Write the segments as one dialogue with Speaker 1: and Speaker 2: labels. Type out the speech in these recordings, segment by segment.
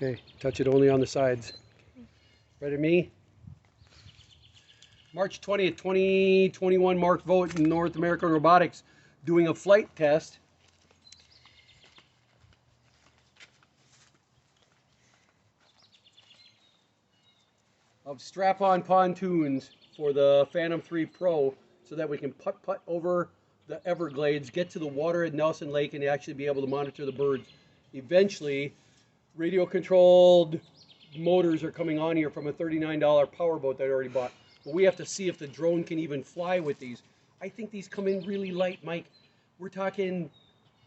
Speaker 1: Okay, touch it only on the sides. Ready, me? March 20th, 2021, Mark Vogt in North American Robotics doing a flight test. Of strap-on pontoons for the Phantom 3 Pro so that we can putt over the Everglades, get to the water at Nelson Lake, and actually be able to monitor the birds. Eventually, radio-controlled motors are coming on here from a $39 powerboat that I already bought. But we have to see if the drone can even fly with these. I think these come in really light, Mike. We're talking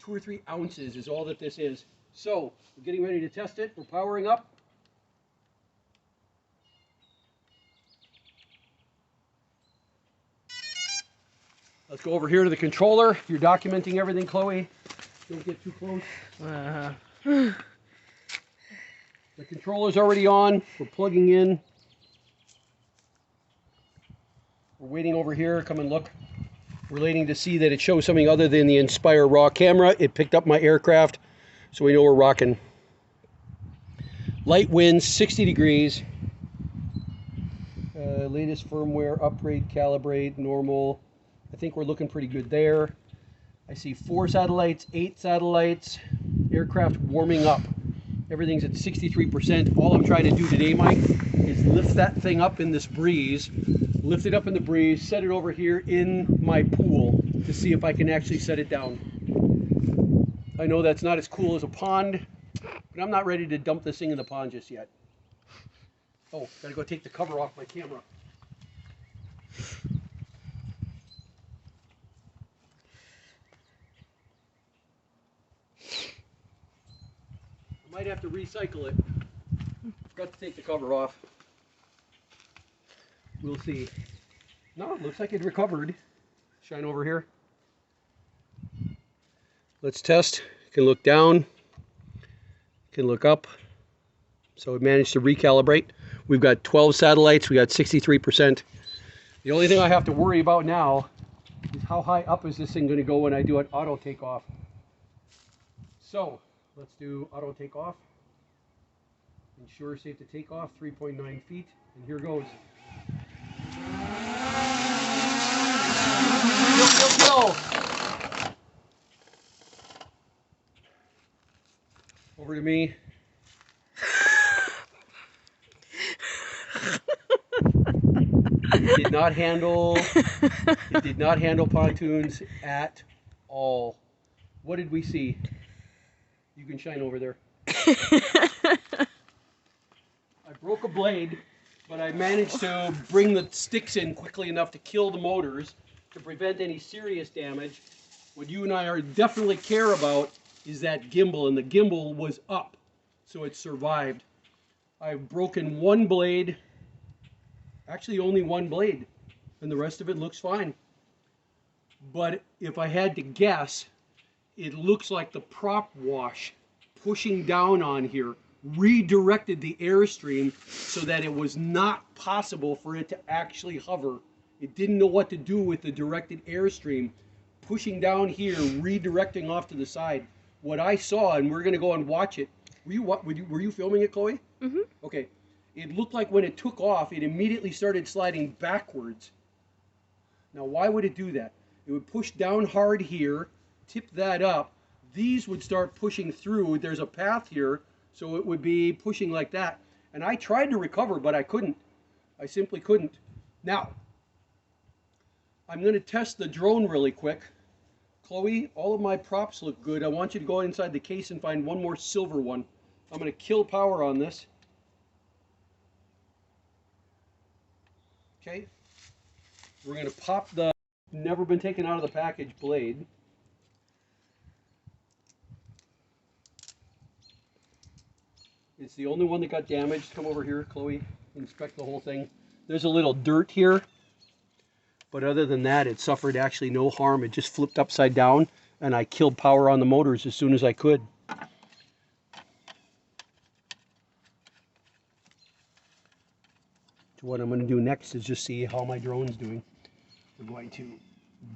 Speaker 1: 2 or 3 ounces is all that this is. So, we're getting ready to test it. We're powering up. Let's go over here to the controller. You're documenting everything, Chloe. Don't get too close. The controller's already on. We're plugging in. We're waiting over here. Come and look. We're waiting to see that it shows something other than the Inspire raw camera. It picked up my aircraft, so we know we're rocking. Light winds, 60 degrees. Latest firmware, upgrade, calibrate, normal. I think we're looking pretty good there. I see 4 satellites, 8 satellites, aircraft warming up. Everything's at 63%. All I'm trying to do today, Mike, is lift that thing up in this breeze, lift it up in the breeze, set it over here in my pool to see if I can actually set it down. I know that's not as cool as a pond, but I'm not ready to dump this thing in the pond just yet. Oh, gotta go take the cover off my camera. Might have to recycle it. Forgot to take the cover off. We'll see. No, it looks like it recovered. Shine over here. Let's test. You can look down. You can look up. So it managed to recalibrate. We've got 12 satellites. We got 63%. The only thing I have to worry about now is how high up is this thing going to go when I do an auto takeoff. So let's do auto takeoff. Ensure safe to take off, 3.9 feet, and here goes. Go. Over to me. It did not handle pontoons at all. What did we see? You can shine over there. I broke a blade, but I managed to bring the sticks in quickly enough to kill the motors to prevent any serious damage. What you and I are definitely care about is that gimbal, and the gimbal was up, so it survived. I've broken one blade, actually only one blade, and the rest of it looks fine. But if I had to guess, it looks like the prop wash pushing down on here redirected the airstream so that it was not possible for it to actually hover. It didn't know what to do with the directed airstream. Pushing down here, redirecting off to the side. What I saw, and we're going to go and watch it. Were you filming it, Chloe? Mm-hmm. Okay. It looked like when it took off, it immediately started sliding backwards. Now, why would it do that? It would push down hard here, tip that up. These would start pushing through. There's a path here, so it would be pushing like that. And I tried to recover, but I couldn't. I simply couldn't. Now, I'm going to test the drone really quick. Chloe, all of my props look good. I want you to go inside the case and find one more silver one. I'm going to kill power on this. Okay. We're going to pop the never been taken out of the package blade. It's the only one that got damaged. Come over here, Chloe. Inspect the whole thing. There's a little dirt here, but other than that, it suffered actually no harm. It just flipped upside down, and I killed power on the motors as soon as I could. So what I'm going to do next is just see how my drone's doing. We're going to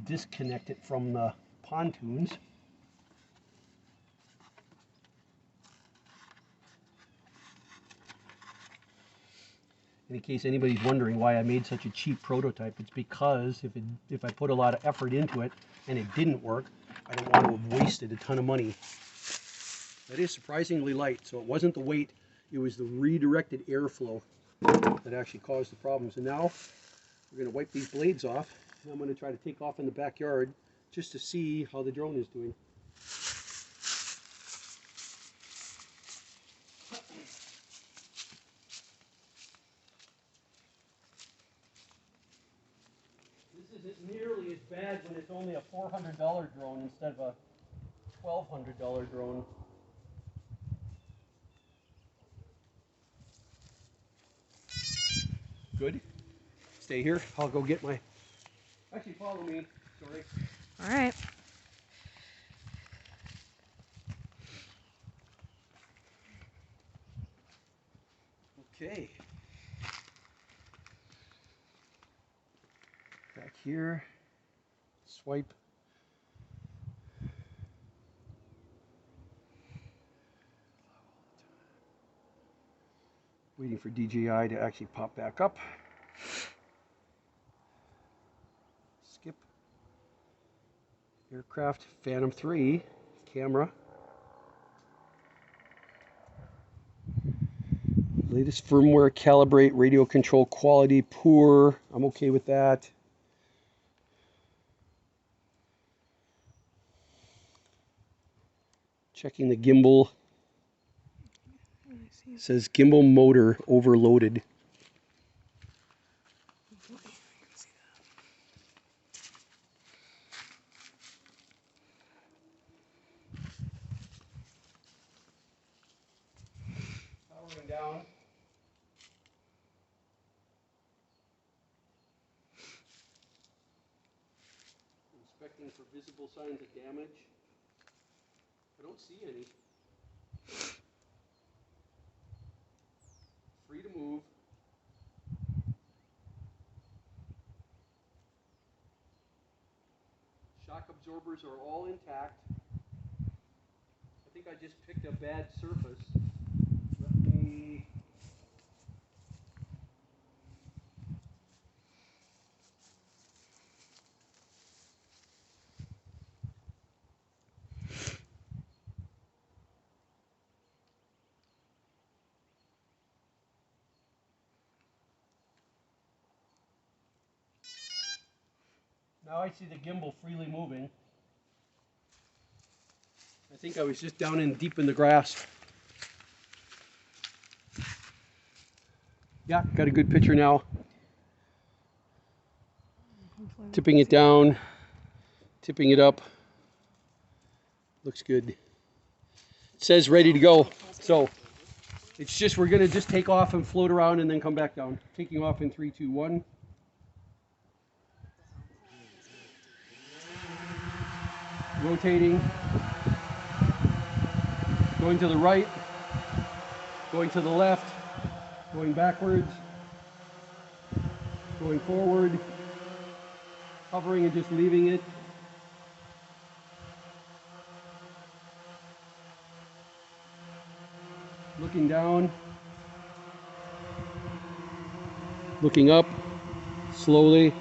Speaker 1: disconnect it from the pontoons. in case anybody's wondering why I made such a cheap prototype, it's because if I put a lot of effort into it and it didn't work, I don't want to have wasted a ton of money. That is surprisingly light, so it wasn't the weight, it was the redirected airflow that actually caused the problems. And now we're going to wipe these blades off, and I'm going to try to take off in the backyard just to see how the drone is doing. This isn't nearly as bad when it's only a $400 drone instead of a $1,200 drone. Good. Stay here. I'll go get my... Actually, follow me. Sorry.
Speaker 2: All right.
Speaker 1: Okay. Back here. Swipe. Waiting for DJI to actually pop back up. Skip. Aircraft Phantom 3 camera. Latest firmware, calibrate, radio control quality, poor. I'm okay with that. Checking the gimbal. It says gimbal motor overloaded. Powering down. Inspecting for visible signs of damage. I don't see any. Free to move. Shock absorbers are all intact. I think I just picked a bad surface. Let me... Now I see the gimbal freely moving. I think I was just down in deep in the grass. Yeah, got a good picture now. Tipping it down, tipping it up. Looks good. It says ready to go. So it's just, we're gonna just take off and float around and then come back down. Taking off in 3, 2, 1. Rotating. Going to the right. Going to the left. Going backwards. Going forward. Hovering and just leaving it. Looking down. Looking up. Slowly.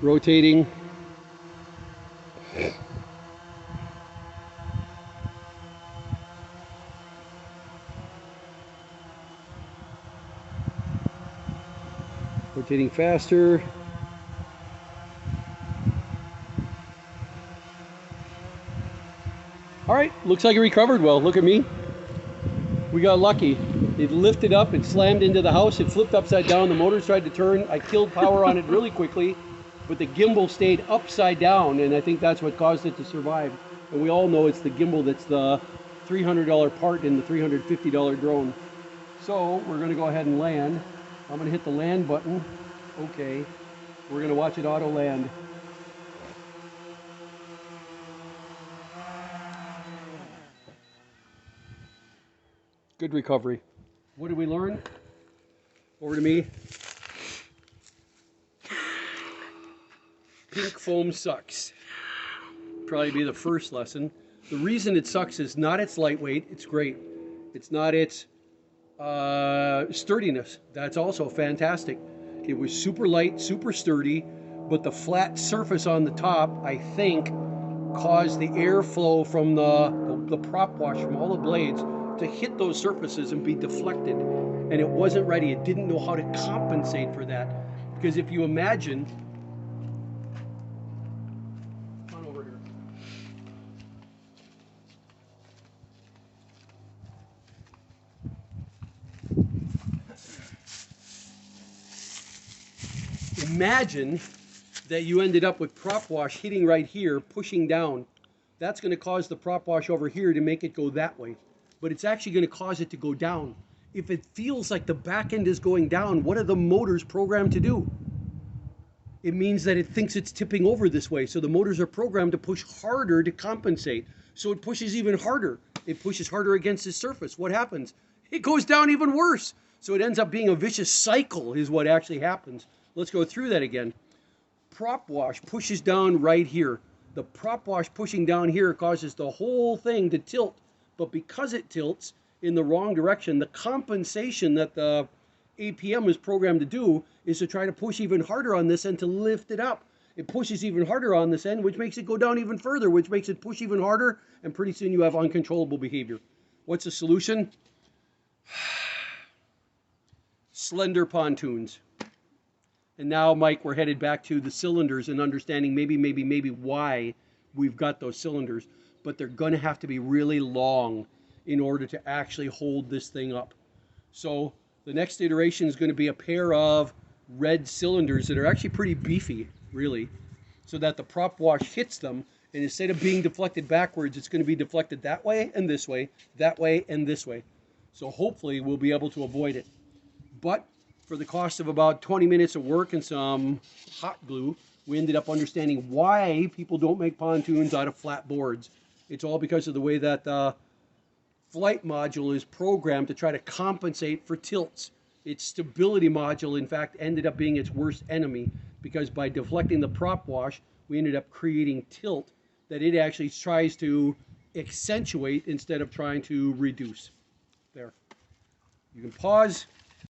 Speaker 1: Rotating. Rotating faster. All right, looks like it recovered well. Look at me. We got lucky. It lifted up, it slammed into the house, it flipped upside down, the motors tried to turn. I killed power on it really quickly, but the gimbal stayed upside down, and I think that's what caused it to survive. And we all know it's the gimbal that's the $300 part in the $350 drone. So we're gonna go ahead and land. I'm gonna hit the land button. Okay. We're gonna watch it auto land. Good recovery. What did we learn? Over to me. Pink foam sucks. Probably be the first lesson. The reason it sucks is not its lightweight. It's great. It's not its Sturdiness. That's also fantastic. It was super light, super sturdy, but the flat surface on the top, I think, caused the airflow from the prop wash from all the blades to hit those surfaces and be deflected. And it wasn't ready. It didn't know how to compensate for that. Because if you imagine, come on over here. Imagine that you ended up with prop wash hitting right here, pushing down. That's going to cause the prop wash over here to make it go that way. But it's actually going to cause it to go down. If it feels like the back end is going down, what are the motors programmed to do? It means that it thinks it's tipping over this way. So the motors are programmed to push harder to compensate. So it pushes even harder. It pushes harder against the surface. What happens? It goes down even worse. So it ends up being a vicious cycle is what actually happens. Let's go through that again. Prop wash pushes down right here. The prop wash pushing down here causes the whole thing to tilt. But because it tilts in the wrong direction, the compensation that the APM is programmed to do is to try to push even harder on this end to lift it up. It pushes even harder on this end, which makes it go down even further, which makes it push even harder, and pretty soon you have uncontrollable behavior. What's the solution? Slender pontoons. And now, Mike, we're headed back to the cylinders and understanding maybe why we've got those cylinders. But they're going to have to be really long in order to actually hold this thing up. So the next iteration is going to be a pair of red cylinders that are actually pretty beefy, really, so that the prop wash hits them, and instead of being deflected backwards, it's going to be deflected that way and this way, that way and this way. So hopefully we'll be able to avoid it. But for the cost of about 20 minutes of work and some hot glue, we ended up understanding why people don't make pontoons out of flat boards. It's all because of the way that the flight module is programmed to try to compensate for tilts. Its stability module, in fact, ended up being its worst enemy because by deflecting the prop wash, we ended up creating tilt that it actually tries to accentuate instead of trying to reduce. There. You can pause.